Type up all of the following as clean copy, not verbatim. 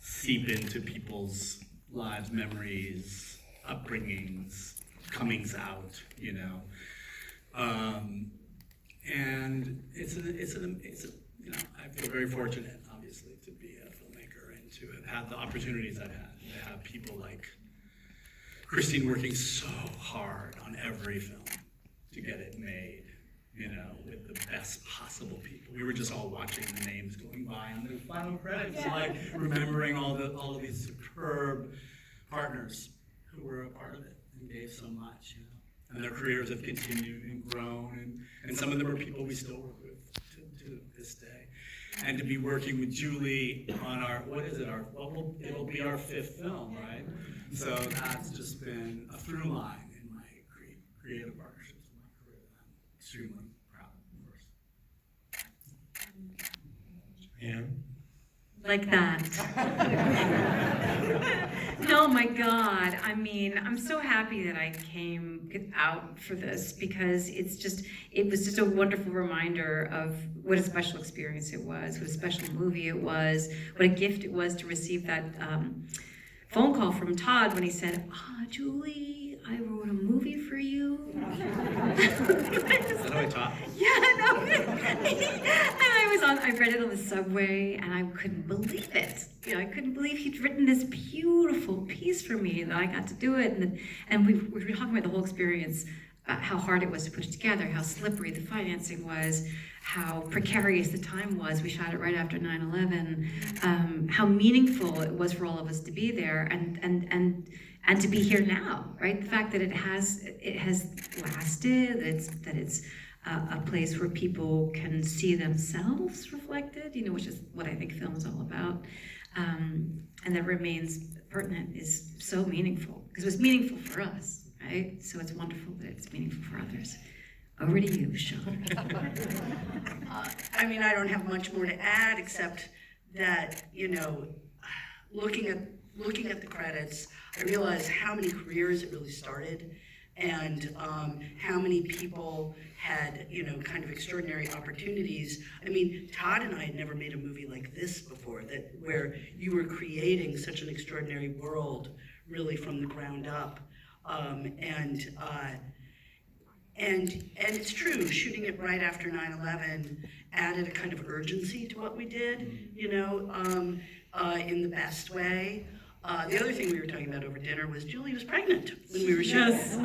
seep into people's lives, memories, upbringings, comings out, you know. And it's a, you know, I feel very fortunate, obviously, to be a filmmaker and to have had the opportunities I've had, to have people like Christine working so hard on every film to get it made, you know, with the best possible people. We were just all watching the names going by on the final credits, like remembering all of these superb partners who were a part of it and gave so much, you know. And their careers have continued and grown, and some of them are people we still work with to this day. And to be working with Julie on our, it'll be our 5th film, right? So that's just been a through line in my creative partnerships in my career that I'm extremely proud of, of course. Anne? Like that. Oh my God. I mean, I'm so happy that I came out for this because it was just a wonderful reminder of what a special experience it was, what a special movie it was, what a gift it was to receive that phone call from Todd when he said, Julie, I wrote a movie for you. Is that how I talk? Yeah, no. And I read it on the subway and I couldn't believe it. You know, I couldn't believe he'd written this beautiful piece for me and that I got to do it. And we were talking about the whole experience, how hard it was to put it together, how slippery the financing was, how precarious the time was. We shot it right after 9/11. How meaningful it was for all of us to be there and to be here now, right? The fact that it has lasted, that it's a place where people can see themselves reflected, you know, which is what I think film is all about, and that remains pertinent is so meaningful because it was meaningful for us, right? So it's wonderful that it's meaningful for others. Over to you, Sean. I mean, I don't have much more to add except that, you know, looking at the credits, I realized how many careers it really started and how many people had, you know, kind of extraordinary opportunities. I mean, Todd and I had never made a movie like this before, where you were creating such an extraordinary world really from the ground up. And it's true, shooting it right after 9/11 added a kind of urgency to what we did, you know, in the best way. The other thing we were talking about over dinner was Julie was pregnant when we were shooting. Yes.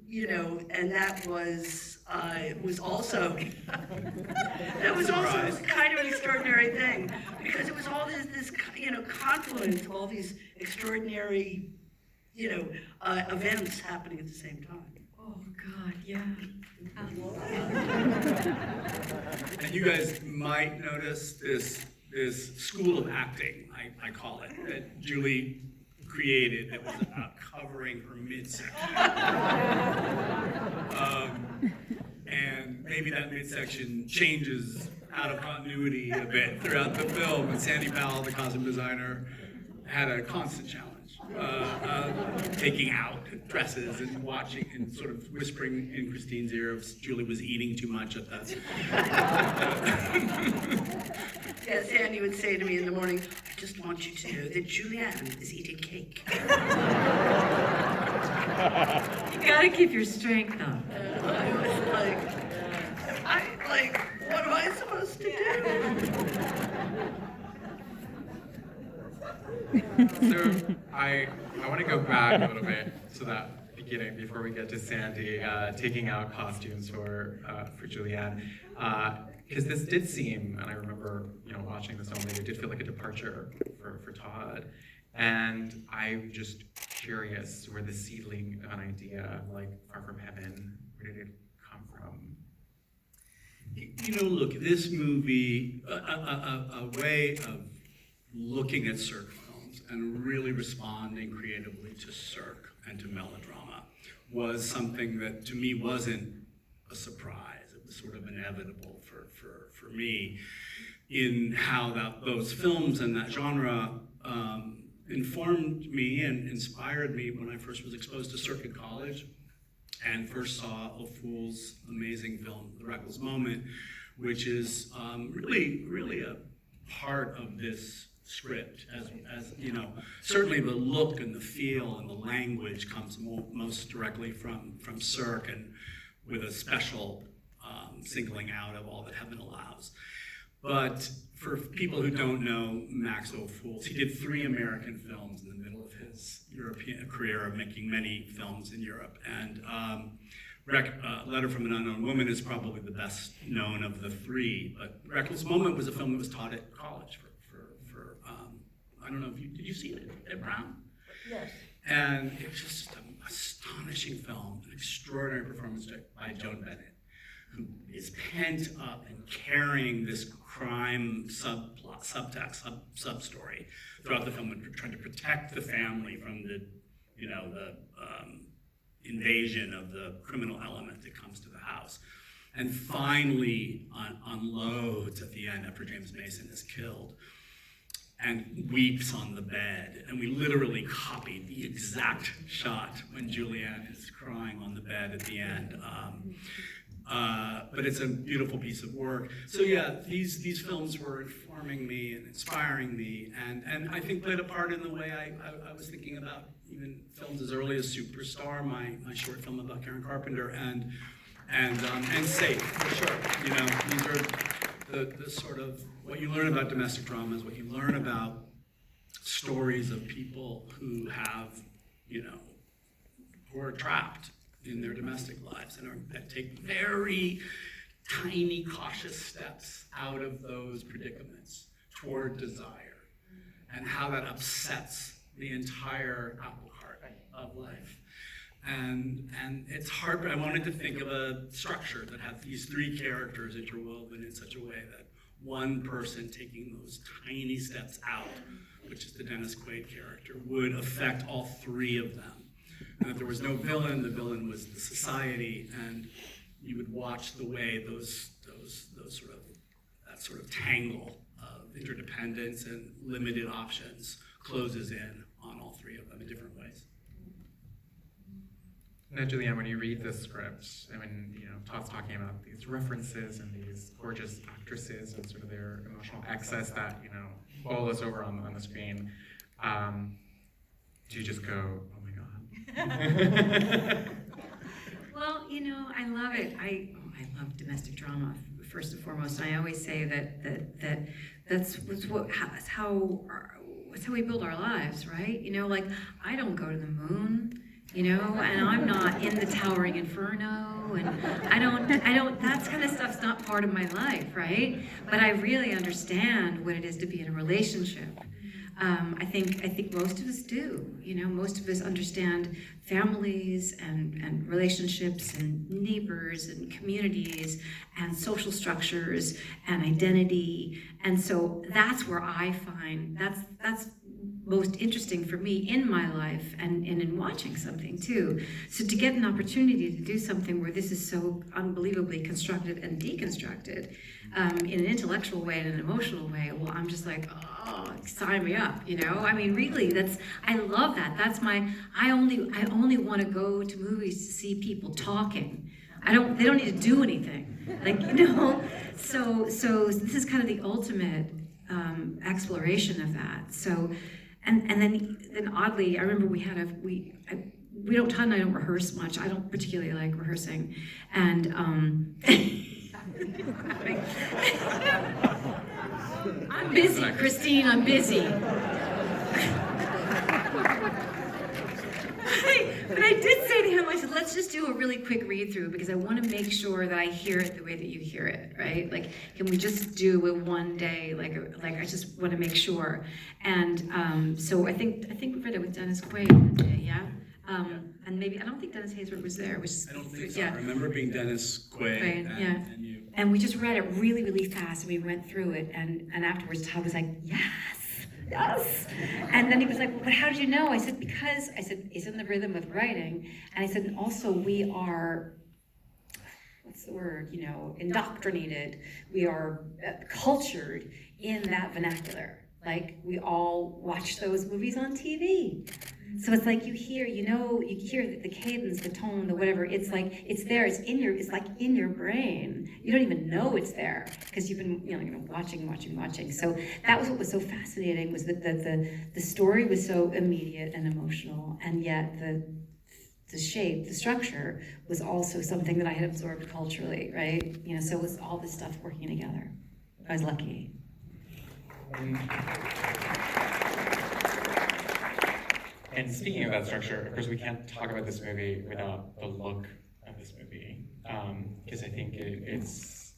You know, and that was also kind of an extraordinary thing because it was all this you know, confluence of all these extraordinary, you know, events happening at the same time. Oh God, yeah. And you guys might notice this school of acting, I call it, that Julie created that was about covering her midsection. And maybe that midsection changes out of continuity a bit throughout the film. And Sandy Powell, the costume designer, had a constant challenge. Taking out dresses and watching and sort of whispering in Christine's ear if Julie was eating too much at that. Yeah, Sandy would say to me in the morning, I just want you to know that Julianne is eating cake. You gotta keep your strength up. I was like, what am I supposed to do? So I want to go back a little bit to that beginning before we get to Sandy taking out costumes for Julianne, because this did seem, and I remember, you know, watching this film, it did feel like a departure for Todd, and I'm just curious where the seedling of an idea like Far From Heaven, where did it come from? You know, look, this movie, a way of looking at Cirque films and really responding creatively to Cirque and to melodrama was something that to me wasn't a surprise. It was sort of inevitable for me in how those films and that genre informed me and inspired me when I first was exposed to Cirque in college and first saw O'Fool's amazing film, The Reckless Moment, which is really a part of this script, as you know, certainly the look and the feel and the language comes most directly from Cirque, and with a special singling out of All That Heaven Allows. But for people who don't know Max O'Fools, he did 3 American films in the middle of his European career of making many films in Europe. And Letter from an Unknown Woman is probably the best known of the 3. But Reckless Moment was a film that was taught at college for I don't know if did you see it at Brown? Yes. And it was just an astonishing film, an extraordinary performance by Joan Bennett, who is pent up and carrying this crime subplot, subtext, sub-story throughout the film, and trying to protect the family from the invasion of the criminal element that comes to the house. And finally unloads at the end after James Mason is killed, and weeps on the bed. And we literally copied the exact shot when Julianne is crying on the bed at the end. But it's a beautiful piece of work. So yeah, these films were informing me and inspiring me, and I think played a part in the way I was thinking about even films as early as Superstar, my short film about Karen Carpenter, and Safe, for sure. You know, these are the sort of, what you learn about domestic drama is what you learn about stories of people who have, who are trapped in their domestic lives and take very tiny, cautious steps out of those predicaments toward desire, and how that upsets the entire apple cart of life. And it's hard, but I wanted to think of a structure that had these 3 characters interwoven in such a way that one person taking those tiny steps out, which is the Dennis Quaid character, would affect all 3 of them. And if there was no villain, the villain was the society, and you would watch the way that sort of tangle of interdependence and limited options closes in on all 3 of them in different ways. Now, Julianne, when you read this script, I mean, Todd's talking about these references and these gorgeous actresses and sort of their emotional excess that, bowl us over on the screen. Do you just go, oh my God? Well, I love it. I love domestic drama first and foremost. And I always say that's how we build our lives, right? Like I don't go to the moon. And I'm not in the towering inferno, and I don't, that kind of stuff's not part of my life, right? But I really understand what it is to be in a relationship. I think most of us do, most of us understand families and relationships and neighbors and communities and social structures and identity. And so that's where I find, that's most interesting for me in my life and in watching something too. So to get an opportunity to do something where this is so unbelievably constructed and deconstructed in an intellectual way and an emotional way, well, I'm just like, oh, sign me up, I mean, really, I love that. That's I only want to go to movies to see people talking. They don't need to do anything. So this is kind of the ultimate exploration of that. So, and then oddly, I remember Todd and I don't rehearse much. I don't particularly like rehearsing, and I'm busy, Christine. I'm busy. But I did say to him, I said, let's just do a really quick read through because I want to make sure that I hear it the way that you hear it, right? Like, can we just do it one day? Like I just want to make sure. And so I think we read it with Dennis Quaid that day, yeah? And maybe, I don't think Dennis Haysbert was there. I don't think so. I remember being Dennis Quaid and you. And we just read it really, really fast, and we went through it, and afterwards Todd was like, yes. And then he was like, but how did you know? I said, because, it's in the rhythm of writing. And I said, and also we are, what's the word, indoctrinated. We are cultured in that vernacular. Like, we all watch those movies on TV. So it's like you hear the cadence, the tone, the whatever. It's like it's there. It's like in your brain. You don't even know it's there because you've been watching. So that was what was so fascinating, was that the story was so immediate and emotional, and yet the shape, the structure was also something that I had absorbed culturally, right? So it was all this stuff working together. I was lucky. And speaking of that structure, of course, we can't talk about this movie without the look of this movie, because I think it's